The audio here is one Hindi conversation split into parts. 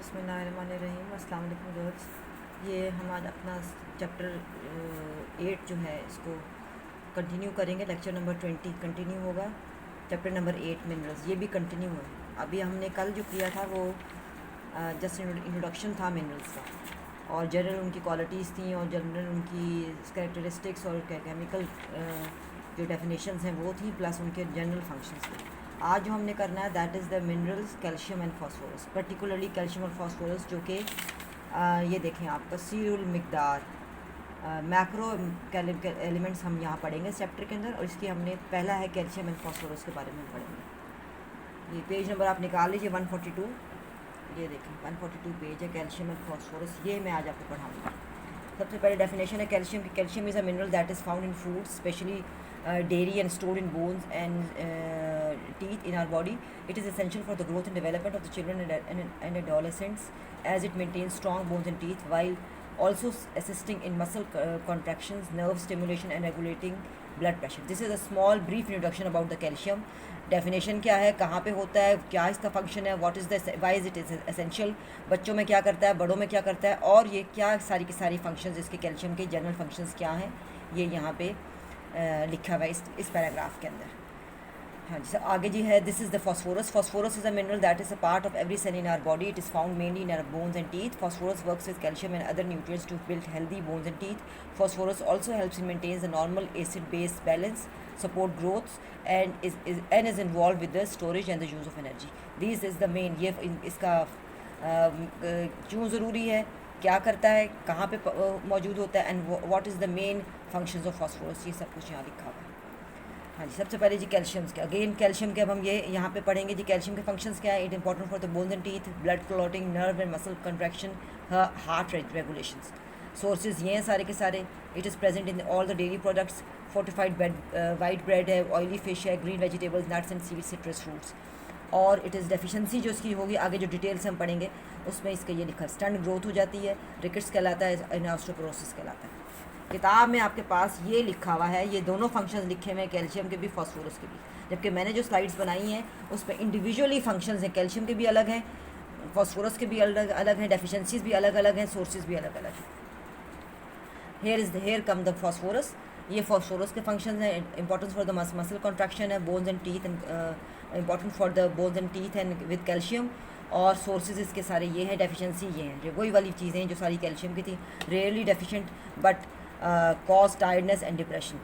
बिस्मिल्लाहिर्रहमानिर्रहीम। अस्सलाम वालेकुम गर्ल्स। ये हम आज अपना चैप्टर 8 जो है इसको कंटिन्यू करेंगे। लेक्चर नंबर 20 कंटिन्यू होगा। चैप्टर नंबर 8 मिनरल्स ये भी कंटिन्यू है। अभी हमने कल जो किया था वो जस्ट इंट्रोडक्शन था मिनरल्स का, और जनरल उनकी क्वालिटीज़ थी और जनरल उनकी कैरेक्टरिस्टिक्स और केमिकल जो डेफिनेशंस हैं वो थी, प्लस उनके जनरल फंक्शंस थे। आज जो हमने करना है that is the minerals calcium and phosphorus, particularly calcium और फास्फोरस, जो कि ये देखें आपका सीरुल मिकदार मैक्रो एलिमेंट्स हम यहाँ पढ़ेंगे इस चैप्टर के अंदर। और इसकी हमने पहला है कैल्शियम एंड फास्फोरस के बारे में पढ़ेंगे। ये पेज नंबर आप निकाल लीजिए 142। ये देखें 142 पेज है कैल्शियम एंड फास्फोरस, ये मैं आज आपको पढ़ाऊँगा। सबसे पहले डेफिनेशन है कैल्शियम की। Calcium is a mineral that is found in fruits, specially dairy and stored in bones and teeth in our body. It is essential for the growth and development of the children and adolescents, as it maintains strong bones and teeth while also assisting in muscle contractions, nerve stimulation and regulating blood pressure. This is a small brief introduction about the calcium. Definition क्या है, कहाँ पे होता है, क्या इसका फंक्शन है, what is the why is it is essential, बच्चों में क्या करता है, बड़ों में क्या करता है, और ये क्या सारी की सारी फंक्शंस इसके कैल्शियम के जनरल फंक्शंस क्या हैं, ये यहाँ पे लिखा हुआ है इस पैराग्राफ के अंदर। हाँ जी सर, आगे जी है this is the phosphorus. Phosphorus is a mineral that is a part of every cell in our body. It is found mainly in our bones and teeth. Phosphorus works with calcium and other nutrients to build healthy bones and teeth. Phosphorus also helps in maintains the normal acid-base balance, support growth and is involved with the storage and the use of energy. This is the main, ये इसका क्यों ज़रूरी है, क्या करता है, कहाँ पे मौजूद होता है, and what is the main functions of phosphorus, ये सब कुछ यहाँ लिखा हुआ है। हाँ जी, सबसे पहले जी कैल्शियम के, अगेन कैल्शियम के अब हम ये यहाँ पे पढ़ेंगे जी। कैल्शियम के फंक्शंस क्या है? It important for the bones and teeth, blood clotting, nerve and muscle contraction, heart regulations. Sources ये हैं सारे के सारे। It is present in all the dairy products, fortified white bread है, ऑयली फिश है, green vegetables, nuts and seeds, citrus fruits. और इट इज़ डेफिशिएंसी जो इसकी होगी, आगे जो डिटेल्स हम पढ़ेंगे उसमें इसका ये लिखा, स्टंट ग्रोथ हो जाती है, रिकेट्स कहलाता है, एंड ऑस्टियोपोरोसिस कहलाता है। किताब में आपके पास ये लिखा हुआ है, ये दोनों फंक्शंस लिखे हुए हैं, कैल्शियम के भी फास्फोरस के भी, जबकि मैंने जो स्लाइड्स बनाई हैं उस पर इंडिविजुअली फंक्शंस हैं, कैल्शियम के भी अलग हैं, फास्फोरस के भी अलग अलग हैं, डेफिशिएंसीज भी अलग अलग हैं, सोर्सेज भी अलग अलग हैं। हेयर कम द फास्फोरस, ये फास्फोरस के फंक्शंस हैं। Importance for the muscle contraction है, bones and teeth, and important for the bones and teeth and with calcium. और सोर्सेज इसके सारे ये हैं, डेफिशिएंसी ये हैं, वही वाली चीज़ें हैं जो सारी कैल्शियम की थी। Rarely deficient but cause tiredness and depression.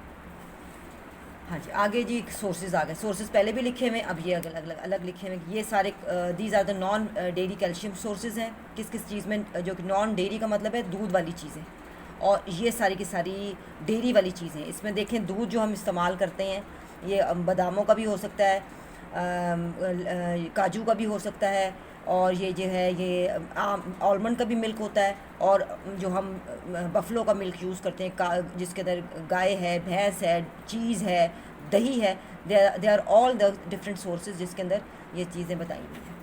हाँ जी, आगे जी सोर्सेज आ गए। सोर्सेज पहले भी लिखे हुए, अब ये अलग लिखे हुए। ये सारे these are the non dairy calcium sources हैं। किस किस चीज़ में, जो कि नॉन डेयरी का मतलब है दूध वाली चीज़ें, और ये सारी की सारी डेयरी वाली चीज़ें। इसमें देखें दूध जो हम इस्तेमाल करते हैं, ये बादामों का भी हो सकता है, काजू का भी हो सकता है, और ये जो है ये आलमंड का भी मिल्क होता है, और जो हम बफलो का मिल्क यूज़ करते हैं, जिसके अंदर गाय है, भैंस है, चीज़ है, दही है, they are all the different sources जिसके अंदर ये चीज़ें बताई हुई हैं।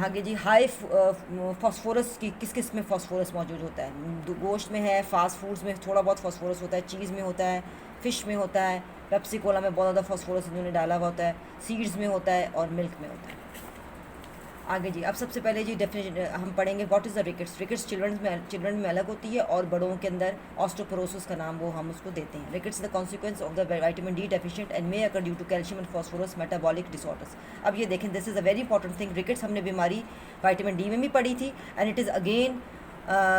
आगे जी हाई फास्फोरस की, किस किस में फास्फोरस मौजूद होता है? गोश्त में है, फास्ट फूड्स में थोड़ा बहुत फास्फोरस होता है, चीज़ में होता है, फ़िश में होता है, पेप्सी कोला में बहुत ज़्यादा फास्फोरस इन्होंने डाला हुआ होता है, सीड्स में होता है, और मिल्क में होता है। आगे जी, अब सबसे पहले जी डेफिनेशन हम पढ़ेंगे what is the rickets. Rickets children में अलग होती है, और बड़ों के अंदर ऑस्टियोपोरोसिस का नाम वो हम उसको देते हैं। Rickets the consequence of the vitamin D deficient and may occur due to calcium and phosphorus metabolic disorders. अब ये देखें, this is a very important thing. Rickets हमने बीमारी विटामिन डी में भी पढ़ी थी, and it is again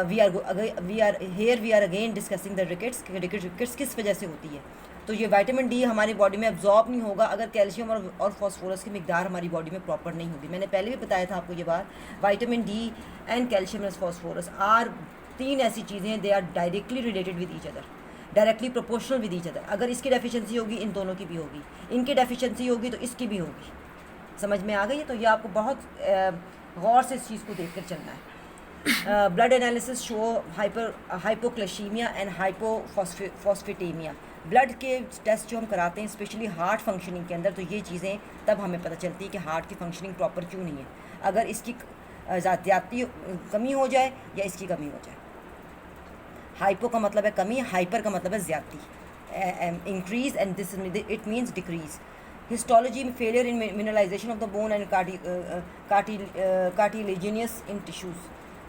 we are again discussing the rickets. Rickets किस वजह से होती है? तो ये विटामिन डी हमारी बॉडी में एब्जॉर्ब नहीं होगा अगर कैल्शियम और फास्फोरस की मिकदार हमारी बॉडी में प्रॉपर नहीं होगी। मैंने पहले भी बताया था आपको ये बात। Vitamin D and calcium and phosphorus are तीन ऐसी चीज़ें हैं, they are directly related with each other, directly proportional with each other. अगर इसकी डेफिशिएंसी होगी इन दोनों की भी होगी, इनकी डेफिशिएंसी होगी तो इसकी भी होगी। समझ में आ गई है? तो ये आपको बहुत गौर से इस चीज़ को देख कर चलना है। Blood analysis show hypocalcaemia and hypophosphataemia. Blood के टेस्ट जो हम कराते हैं स्पेशली हार्ट फंक्शनिंग के अंदर, तो ये चीज़ें तब हमें पता चलती है कि हार्ट की फंक्शनिंग प्रॉपर क्यों नहीं है, अगर इसकी ज़्यादती कमी हो जाए या इसकी कमी हो जाए। हाइपो का मतलब है कमी, हाइपर का मतलब है ज़्यादती, increase, and this it means decrease. Histology में failure in mineralisation of the bone and cartilaginous in tissues,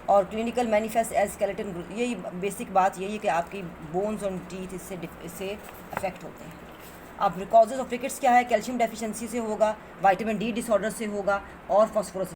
और क्लिनिकल मैनिफेस्ट एज स्केलेटन। यही बेसिक बात यही है कि आपकी बोन्स और टीथ इससे अफेक्ट होते हैं। अब कॉजेज ऑफ रिकेट्स क्या है? कैल्शियम डेफिशिएंसी से होगा, विटामिन डी डिसऑर्डर से होगा, और फॉस्फोरस